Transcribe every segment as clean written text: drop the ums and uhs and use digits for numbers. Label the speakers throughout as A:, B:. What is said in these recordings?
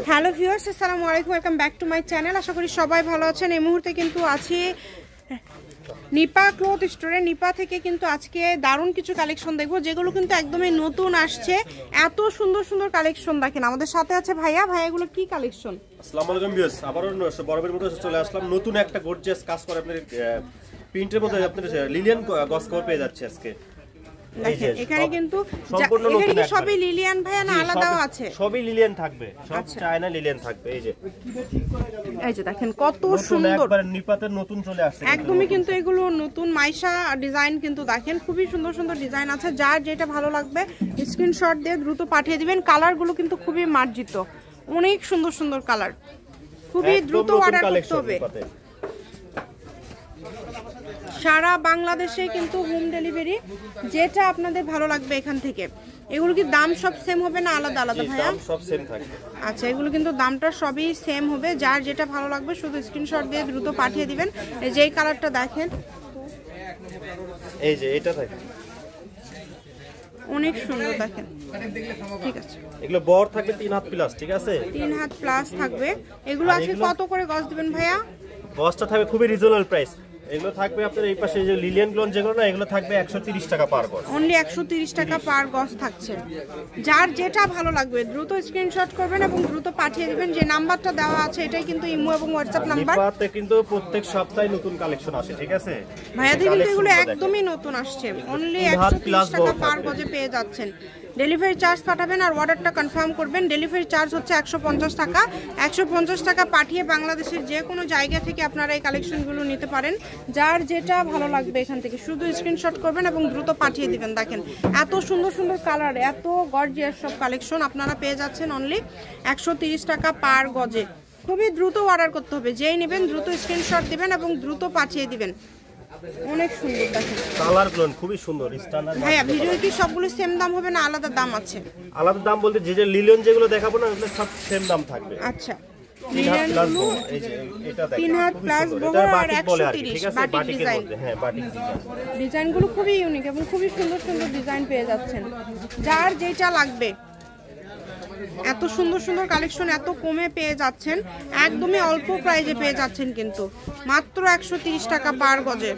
A: Hello viewers, আসসালামু আলাইকুম, welcome back to my channel. আশা করি সবাই ভালো আছেন। এই মুহূর্তে কিন্তু আছি নিপা ক্লথ স্টোরে। নিপা থেকে কিন্তু আজকে দারুণ কিছু কালেকশন দেখবো, যেগুলো কিন্তু একদমই নতুন আসছে। এত সুন্দর সুন্দর কালেকশন দেখেন। আমাদের সাথে আছে ভাইয়া। এগুলো কি কালেকশন?
B: আসসালামু আলাইকুম ভিউয়ার্স, আবারও বরাবরের মতো চলে আসলাম নতুন একটা গর্জিয়াস কাজ করে আপনাদের প্রিন্টের মধ্যে আপনাদের লিলিয়ান গস কভার পেয়ে যাচ্ছে আজকে।
A: এখানে কিন্তু সবই লিলিয়ান ভাইয়া না আলাদাও আছে?
B: সবই লিলিয়ান থাকবে, সব চায়না লিলিয়ান থাকবে। এই যে দেখেন কত সুন্দর, একবারে নিপাতের নতুন চলে আসছে
A: একদমই। কিন্তু এগুলো নতুন মাইশা ডিজাইন, কিন্তু দেখেন খুবই সুন্দর সুন্দর ডিজাইন আছে। যার যেটা ভালো লাগবে স্ক্রিনশট দিয়ে দ্রুত পাঠিয়ে দিবেন। কালারগুলো কিন্তু খুবই মার্জিত, অনেক সুন্দর সুন্দর কালার। খুবই দ্রুত অর্ডার করতে হবে। সারা বাংলাদেশে কিন্তু হোম ডেলিভারি, যেটা আপনাদের ভালো লাগবে এখান থেকে। এগুলো কি দাম সব সেম হবে না আলাদা আলাদা ভাইয়া?
B: সব সেম থাকবে।
A: আচ্ছা, এগুলো কিন্তু দামটা সবই সেম হবে। যার যেটা ভালো লাগবে শুধু স্ক্রিনশট দিয়ে দ্রুত পাঠিয়ে দিবেন। এই যে এই কালারটা দেখেন,
B: এই যে এটা দেখেন
A: অনেক সুন্দর দেখেন। ঠিক আছে,
B: এগুলো বড় থাকবে 3 হাত প্লাস। ঠিক আছে,
A: 3 হাত প্লাস থাকবে। এগুলো আজকে কত করে গজ দিবেন ভাইয়া?
B: গজটা থাকবে খুবই রিজনেবল প্রাইস। এগুলো থাকবে আপনার এই পাশে যে লিলিয়ান গ্লোন যেগুলো না, এগুলো থাকবে 130 টাকা পার গজ।
A: অনলি 130 টাকা পার গজ থাকছে। যার যেটা ভালো লাগবে দ্রুত স্ক্রিনশট করবেন এবং দ্রুত পাঠিয়ে দিবেন। যে নাম্বারটা দেওয়া আছে এটাই কিন্তু ইমো এবং হোয়াটসঅ্যাপ নাম্বার।
B: নিপাতে কিন্তু প্রত্যেক সপ্তাহে নতুন কালেকশন আসে। ঠিক আছে
A: ভাইয়াদের কিন্তু এগুলো একদমই নতুন আসছে। অনলি 130 টাকা পার গজে পেয়ে যাচ্ছেন। ডেলিভারি চার্জ পাঠাবেন আর অর্ডারটা কনফার্ম করবেন। ডেলিভারি চার্জ হচ্ছে 150 টাকা। 150 টাকা পাঠিয়ে বাংলাদেশের যে কোনো জায়গা থেকে আপনারা এই কালেকশনগুলো নিতে পারেন। যার যেটা ভালো লাগবে এখান থেকে শুধু স্ক্রিনশট করবেন এবং দ্রুত পাঠিয়ে দিবেন। দেখেন এত সুন্দর সুন্দর কালার, এত গর্জিয়াস সব কালেকশন আপনারা পেয়ে যাচ্ছেন অনলি 130 টাকা পার গজে। খুবই দ্রুত অর্ডার করতে হবে। যেই নেবেন দ্রুত স্ক্রিনশট দিবেন এবং দ্রুত পাঠিয়ে দিবেন। অনেক সুন্দর দেখেন
B: কালারগুলো খুবই সুন্দর স্ট্যান্ডার্ড।
A: ভাইয়া ভিডিও কি সবগুলো সেম দাম হবে না আলাদা দাম আছে?
B: আলাদা দাম বলতে যে লিলিয়ন যেগুলো দেখাবো না ওগুলো সব সেম দাম থাকবে।
A: আচ্ছা,
B: লিলিয়নগুলো এই যে এটা দেখেন
A: 3 হাত প্লাস বহর আর 130।
B: ঠিক আছে, বাটিকের মধ্যে। হ্যাঁ, বাটিক
A: ডিজাইনগুলো খুবই ইউনিক এবং খুবই সুন্দর সুন্দর ডিজাইন পেয়ে যাচ্ছেন। যার যেটা লাগবে এত সুন্দর সুন্দর কালেকশন এত কমে পেয়ে যাচ্ছেন। একদমই অল্প প্রাইজে পেয়ে যাচ্ছেন, কিন্তু মাত্র 130 টাকা পার গজে।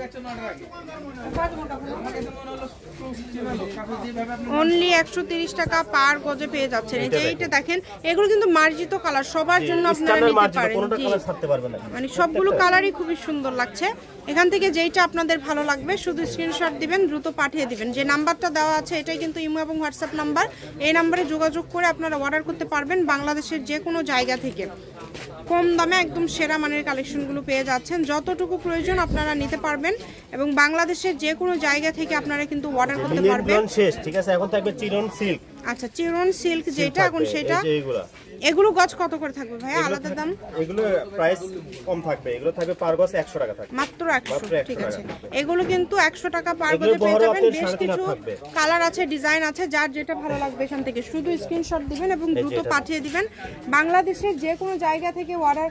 A: অনলি 130 টাকা পার গজে পেয়ে যাচ্ছেন। এই যে এইটা দেখেন, এগুলো কিন্তু মার্জিত কালার, সবার জন্য আপনারা নিতে পারেন। মানে সবগুলো কালারই খুবই সুন্দর লাগছে। এখান থেকে যেইটা আপনাদের ভালো লাগবে শুধু স্ক্রিনশট দিবেন, দ্রুত পাঠিয়ে দিবেন। যে নাম্বারটা দেওয়া আছে এটাই কিন্তু ইমো এবং হোয়াটসঅ্যাপ নাম্বার। এই নাম্বারে যোগাযোগ করে আপনারা অর্ডার করতে পারবেন বাংলাদেশের যে কোনো জায়গা থেকে। কম দামে একদম সেরা মানের কালেকশনগুলো পেয়ে যাচ্ছেন। যতটুকু প্রয়োজন আপনারা নিতে পারবেন এবং বাংলাদেশের যে কোনো জায়গা থেকে আপনারা কিন্তু অর্ডার করতে পারবেন।
B: শেষ। ঠিক আছে, এখন থাকবে চিরন সিল্ক।
A: আচ্ছা, চিরন সিল্ক যেটা এখন সেটা। এগুলো গজ কত করে থাকবে ভাইয়া আলাদা দাম?
B: এগুলো প্রাইস কম থাকবে, এগুলো থাকবে পার গজ 100 টাকা থাকবে,
A: মাত্র 100। ঠিক আছে, এগুলো কিন্তু 100 টাকা পার গজে পেয়ে যাবেন। বেশ কিছু কালার আছে, ডিজাইন আছে। যার যেটা ভালো লাগবে এখান থেকে শুধু স্ক্রিনশট দিবেন এবং দ্রুত পাঠিয়ে দিবেন। বাংলাদেশের যে কোনো জায়গা থেকে অর্ডার,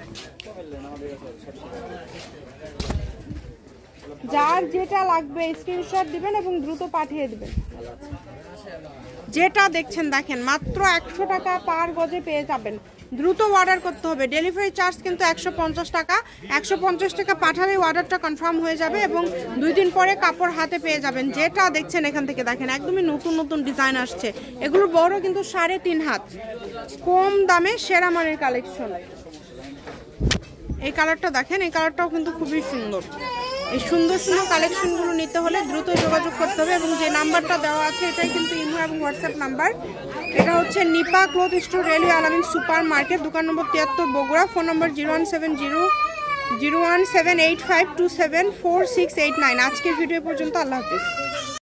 A: যার যেটা লাগবে স্ক্রিনশট দিবেন এবং দ্রুত পাঠিয়ে দিবেন। যেটা দেখছেন দেখেন মাত্র 100 টাকা পার গজে পেয়ে যাবেন। দ্রুত অর্ডার করতে হবে। ডেলিভারি চার্জ কিন্তু 150 টাকা। 150 টাকা পাঠালে অর্ডারটা কনফার্ম হয়ে যাবে এবং 2 দিন পরে কাপড় হাতে পেয়ে যাবেন। যেটা দেখছেন এখান থেকে দেখেন একদমই নতুন নতুন ডিজাইন আসছে। এগুলো বড় কিন্তু 3.5 হাত, কম দামে সেরা মানের কালেকশন। এই কালারটা দেখেন, এই কালারটাও কিন্তু খুবই সুন্দর। এই সুন্দর সুন্দর কালেকশনগুলো নিতে হলে দ্রুত যোগাযোগ করতে হবে এবং যে নাম্বারটা দেওয়া আছে এটাই কিন্তু ইমো এবং হোয়াটসঅ্যাপ নাম্বার। এটা হচ্ছে নিপা ক্লথ স্টোর, রেলওয়ে আলামিন সুপার মার্কেট, দোকান নম্বর 73 বগুড়া। ফোন নম্বর 017001785274689। আজকের ভিডিও পর্যন্ত। আল্লাহ হাফিজ।